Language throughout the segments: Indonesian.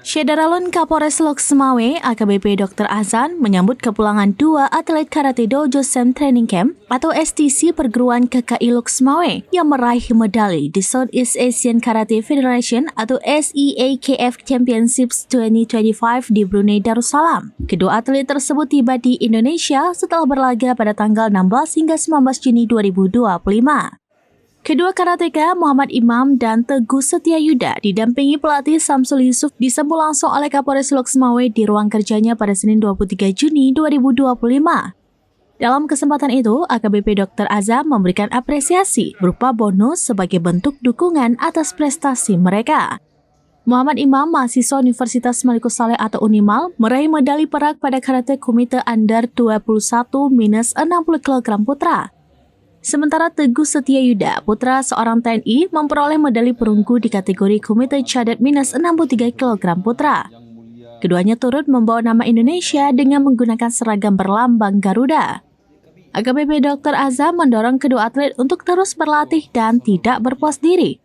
Syederalun Kapolres Lok Sumawe, AKBP Dr. Azan, menyambut kepulangan 2 atlet Karate Dojo Sam Training Camp atau STC perguruan KKI Lok Sumawe yang meraih medali di Southeast Asian Karate Federation atau SEAKF Championships 2025 di Brunei Darussalam. Kedua atlet tersebut tiba di Indonesia setelah berlaga pada tanggal 16 hingga 19 Juni 2025. Kedua karateka Muhammad Imam dan Teguh Setiayuda didampingi pelatih Samsul Yusuf disambut langsung oleh Kapolres Lok Sumawe di ruang kerjanya pada Senin 23 Juni 2025. Dalam kesempatan itu, AKBP Dr. Azam memberikan apresiasi berupa bonus sebagai bentuk dukungan atas prestasi mereka. Muhammad Imam, mahasiswa Universitas Malikus Saleh atau Unimal, meraih medali perak pada Karate Komite Under 21-60 kg putra. Sementara Teguh Setiayuda, putra seorang TNI, memperoleh medali perunggu di kategori Komite Cadet minus 63 kg putra. Keduanya turut membawa nama Indonesia dengan menggunakan seragam berlambang Garuda. AKBP Dr. Azam mendorong kedua atlet untuk terus berlatih dan tidak berpuas diri.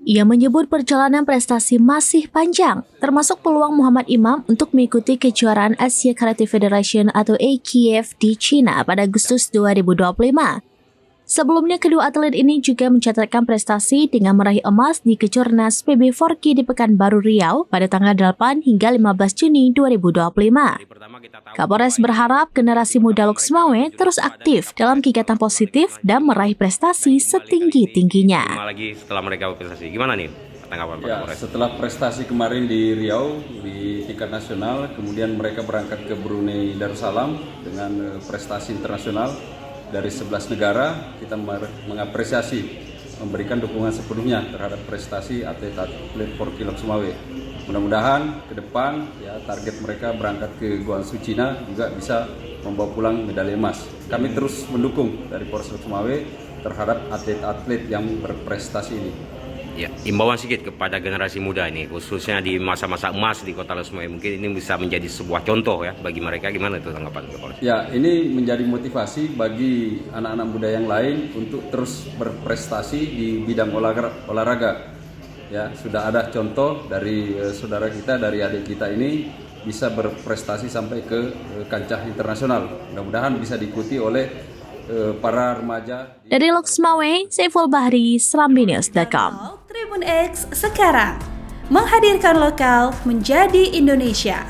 Ia menyebut perjalanan prestasi masih panjang, termasuk peluang Muhammad Imam untuk mengikuti kejuaraan Asia Karate Federation atau AKF di China pada Agustus 2025. Sebelumnya, kedua atlet ini juga mencatatkan prestasi dengan meraih emas di Kejurnas PB Forki di Pekanbaru Riau pada tanggal 8 hingga 15 Juni 2025. Kapolres berharap generasi muda Lok Sumawe terus aktif dalam kegiatan positif dan meraih prestasi setinggi-tingginya. Lagi setelah mereka berprestasi, gimana nih tanggapan Pak Kapolres? Setelah prestasi kemarin di Riau di tingkat nasional, kemudian mereka berangkat ke Brunei Darussalam dengan prestasi internasional. Dari 11 negara, kita mengapresiasi, memberikan dukungan sepenuhnya terhadap prestasi atlet-atlet Forki Lok Sumawe. Mudah-mudahan ke depan target mereka berangkat ke Guangzhou, Cina juga bisa membawa pulang medali emas. Kami terus mendukung dari Polres Lok Sumawe terhadap atlet-atlet yang berprestasi ini. Ya, imbauan sedikit kepada generasi muda ini, khususnya di masa-masa emas di Kota Lok Sumawe, mungkin ini bisa menjadi sebuah contoh ya bagi mereka. Gimana itu tanggapan Kapolres? Ya, ini menjadi motivasi bagi anak-anak muda yang lain untuk terus berprestasi di bidang olahraga. Ya, sudah ada contoh dari saudara kita, dari adik kita ini bisa berprestasi sampai ke kancah internasional. Mudah-mudahan bisa diikuti oleh para remaja. Dari Lok Sumawe, Saiful Bahri, SerambiNews.com. Tribun X sekarang menghadirkan lokal menjadi Indonesia.